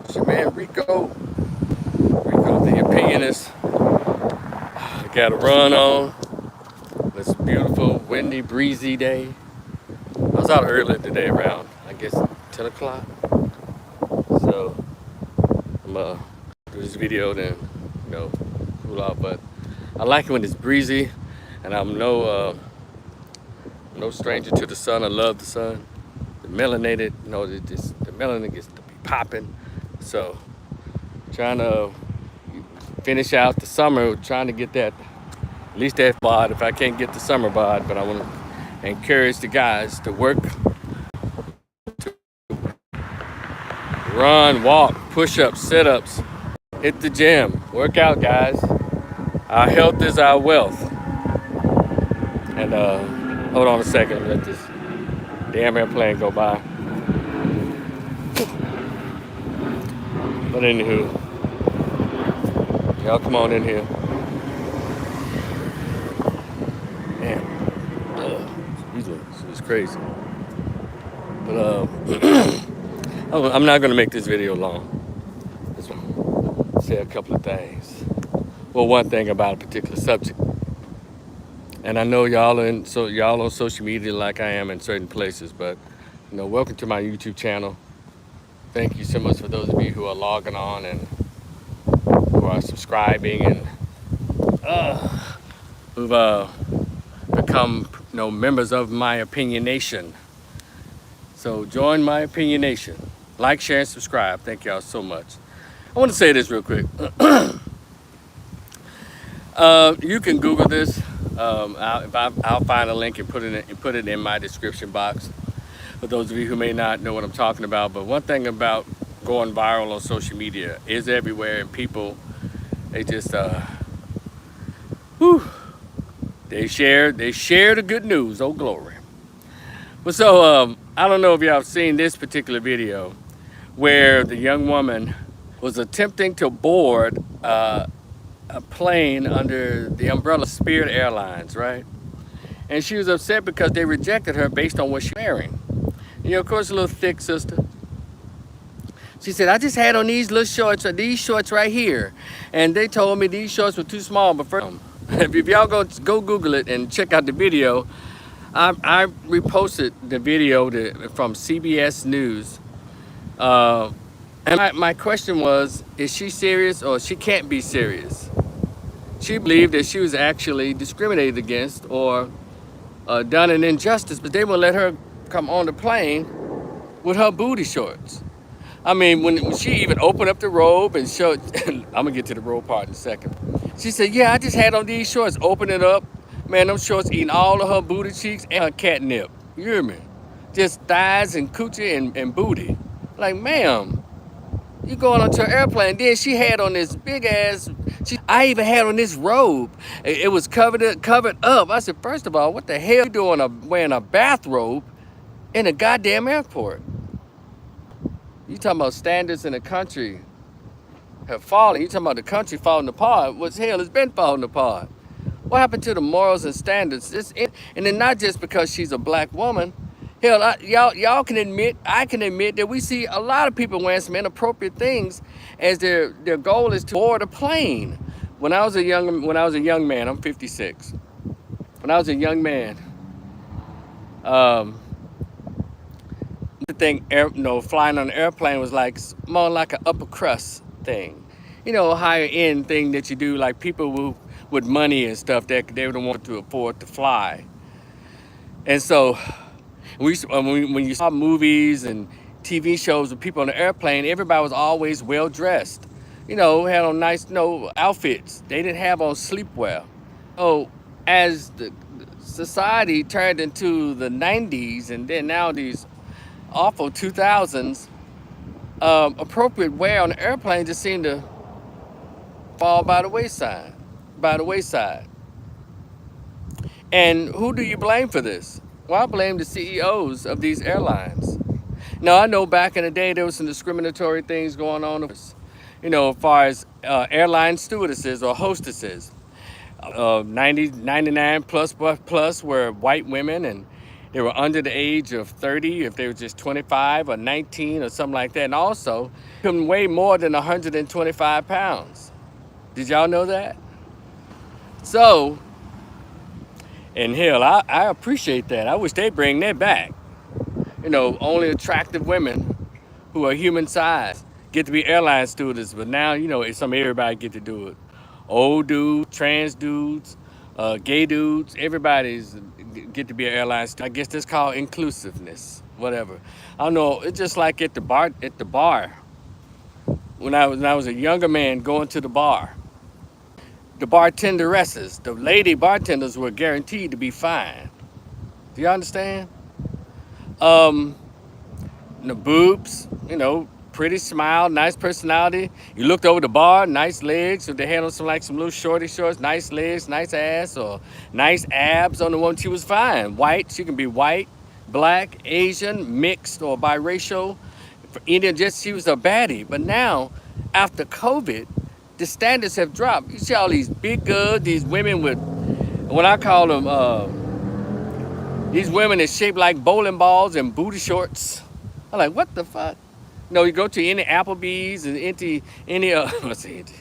It's your man Rico. Rico the opinionist. I got a run on. It's a beautiful, windy, breezy day. I was out earlier today around, I guess, 10 o'clock. So I'm do this video, then, cool out. But I like it when it's breezy, and I'm no stranger to the sun. I love the sun. The melanated, the melanin gets to be popping. So trying to finish out the summer, trying to get that, at least that bod. If I can't get the summer bod, but I want to encourage the guys to work, run, walk, push-ups, sit-ups, hit the gym, work out, guys. Our health is our wealth. And hold on a second, let this damn airplane go by. But anywho, y'all come on in here. Man, it's crazy. But I'm not gonna make this video long. Just want to say a couple of things. Well, one thing about a particular subject. And I know y'all y'all on social media like I am in certain places, but welcome to my YouTube channel. Thank you so much for those of you who are logging on and who are subscribing and who've become members of my Opinion Nation. So join my Opinion Nation. Like, share, and subscribe. Thank y'all so much. I want to say this real quick. You can Google this. I'll find a link and put it in my description box for those of you who may not know what I'm talking about. But one thing about going viral on social media is everywhere, and people, they just they share the good news. Oh glory. Well, so I don't know if y'all have seen this particular video where the young woman was attempting to board a plane under the umbrella Spirit Airlines, right? And she was upset because they rejected her based on what she was wearing. Of course, a little thick sister. She said, I just had on these little shorts, or these shorts right here. And they told me these shorts were too small. But first, if y'all go Google it and check out the video, I reposted the video from CBS News. And my question was, is she serious or she can't be serious? She believed that she was actually discriminated against or done an injustice, but they wouldn't let her come on the plane with her booty shorts. I mean, when she even opened up the robe and showed, I'm gonna get to the robe part in a second. She said, yeah, I just had on these shorts, open it up. Man, them shorts eating all of her booty cheeks and her catnip. You hear me? Just thighs and coochie and booty. Like, ma'am, you going onto an airplane. Then she had on this big ass, I even had on this robe. It was covered up. I said, first of all, what the hell you doing wearing a bathrobe in a goddamn airport? You talking about standards in the country have fallen. You talking about the country falling apart. What's hell has been falling apart. What happened to the morals and standards? And then not just because she's a black woman. Hell, y'all can admit, I can admit that we see a lot of people wearing some inappropriate things as their goal is to board a plane. When I was a young man, I'm 56. When I was a young man, the thing, flying on an airplane was more like an upper crust thing. Higher end thing that you do, like people with money and stuff that they don't want to afford to fly. And so when you saw movies and TV shows with people on the airplane, everybody was always well dressed. Had on nice outfits. They didn't have on sleepwear. So as the society turned into the 90s and then now these awful 2000s, appropriate wear on the airplane just seemed to fall by the wayside. And who do you blame for this? Well, I blame the CEOs of these airlines. Now, I know back in the day there was some discriminatory things going on, as far as airline stewardesses or hostesses. 99 plus were white women, They were under the age of 30, if they were just 25 or 19 or something like that. And also, couldn't weigh more than 125 pounds. Did y'all know that? So, and hell, I appreciate that. I wish they bring that back. You know, only attractive women who are human size get to be airline stewardess, but now, you know, it's some everybody get to do it. Old dudes, trans dudes, gay dudes, everybody's get to be an airline stewardess. I guess that's called inclusiveness, whatever. I don't know. It's just like at the bar. When I was a younger man going to the bar, the bartenderesses, the lady bartenders were guaranteed to be fine. Do you understand? Um, the boobs, you know, pretty smile, nice personality. You looked over the bar, nice legs. If they had on some little shorty shorts, nice legs, nice ass, or nice abs on the one, she was fine. White, she can be white, black, Asian, mixed, or biracial. For Indian, just she was a baddie. But now, after COVID, the standards have dropped. You see all these big girls, these women with, what I call them, these women that shaped like bowling balls and booty shorts. I'm like, what the fuck? No, you go to any Applebee's and any what's it?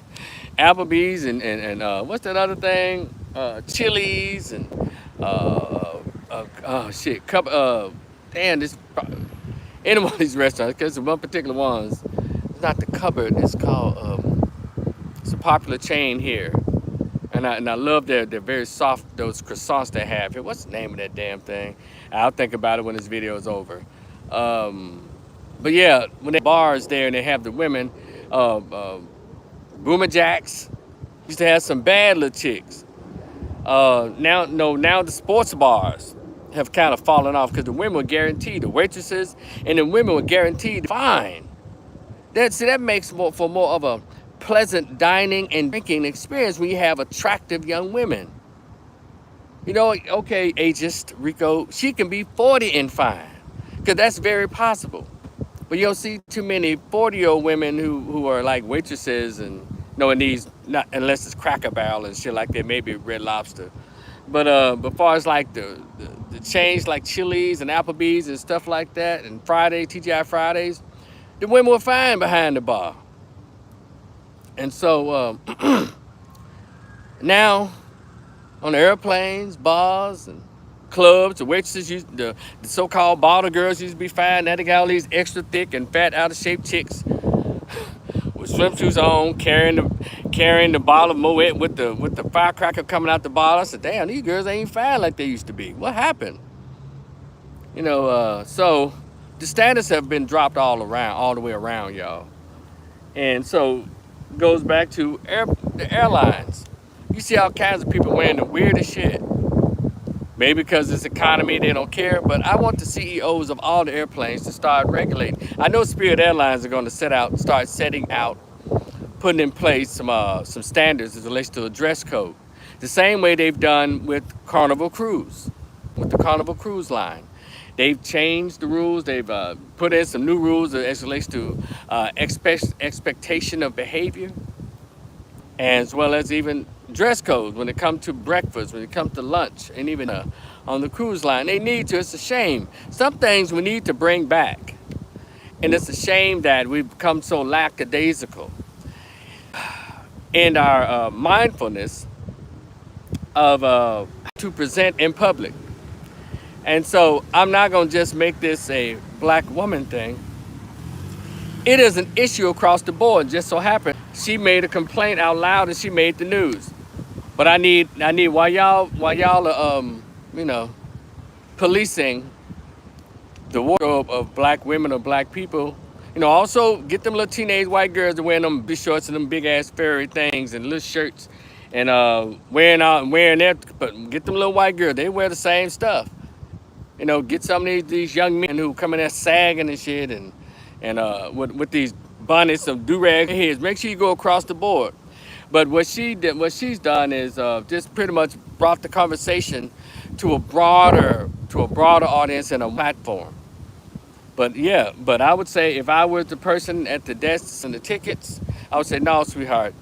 Applebee's and what's that other thing? Chili's and oh shit, damn this. Any one of these restaurants, because one particular ones, it's not the Cupboard. It's called it's a popular chain here, and I love their very soft those croissants they have here. What's the name of that damn thing? I'll think about it when this video is over. But yeah, when they bars there and they have the women, Boomer Jacks used to have some bad little chicks. Now the sports bars have kind of fallen off because the women were guaranteed, the waitresses and the women were guaranteed fine. That makes for more of a pleasant dining and drinking experience when you have attractive young women. You know, okay, ageist Rico, she can be 40 and fine, because that's very possible. But you don't see too many 40-year-old women who are like waitresses and in these, not unless it's Cracker Barrel and shit like that, maybe Red Lobster. But as far as like the chains like Chili's and Applebee's and stuff like that, and TGI Fridays, the women were fine behind the bar. And so now on the airplanes, bars, and clubs, the waitresses, the so-called bottle girls used to be fine. Now they got all these extra thick and fat, out-of-shape chicks with swimsuits on, carrying the bottle of Moet with the firecracker coming out the bottle. I said, damn, these girls ain't fine like they used to be. What happened? You know, so the standards have been dropped all the way around, y'all. And so it goes back to the airlines. You see all kinds of people wearing the weirdest shit. Maybe because it's economy, they don't care. But I want the CEOs of all the airplanes to start regulating. I know Spirit Airlines are going to start setting out, putting in place some standards as it relates to a dress code. The same way they've done with Carnival Cruise, with the Carnival Cruise Line. They've changed the rules. They've put in some new rules as it relates to expectation of behavior, as well as even dress codes when it comes to breakfast, when it comes to lunch, and even on the cruise line. They need to. It's a shame. Some things we need to bring back. And it's a shame that we've become so lackadaisical in our mindfulness of to present in public. And so I'm not going to just make this a black woman thing. It is an issue across the board. Just so happened she made a complaint out loud and she made the news. But I need while y'all are policing the wardrobe of black women or black people, also get them little teenage white girls to wear them big shorts and them big ass furry things and little shirts and wearing that. But get them little white girls, they wear the same stuff. Get some of these young men who come in there sagging and shit and with these bonnets of do-rag heads. Make sure you go across the board. But what she's done is just pretty much brought the conversation to a broader audience and a platform. But I would say if I was the person at the desks and the tickets, I would say, no, sweetheart,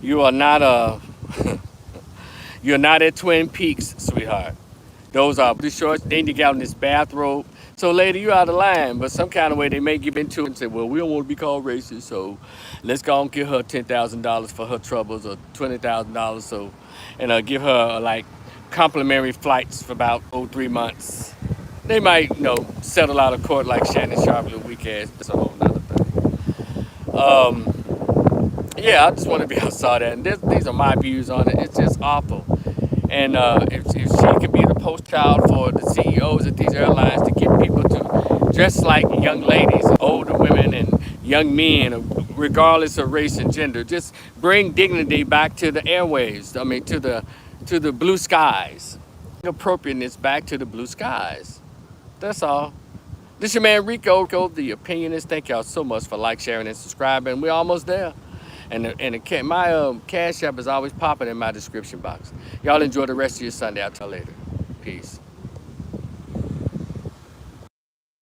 you are not you're not at Twin Peaks, sweetheart. Those are booty shorts. Then you got on this bathrobe. So lady, you out of line, but some kind of way they may give into it and say, well, we don't want to be called racist, so let's go and give her $10,000 for her troubles or $20,000 so, and give her like complimentary flights for about 3 months. They might, settle out of court like Shannon Sharp, little weak ass. That's a whole nother thing. Yeah, I just want to be outside that. And these are my views on it. It's just awful. And if she could be the post child for the CEOs at these airlines to get people to dress like young ladies, older women, and young men, regardless of race and gender, just bring dignity back to the airwaves. I mean, to the blue skies. Appropriateness back to the blue skies. That's all. This is your man Rico, the opinionist. Thank y'all so much for sharing, and subscribing. We're almost there. And my Cash App is always popping in my description box. Y'all enjoy the rest of your Sunday. I'll tell you later. Peace.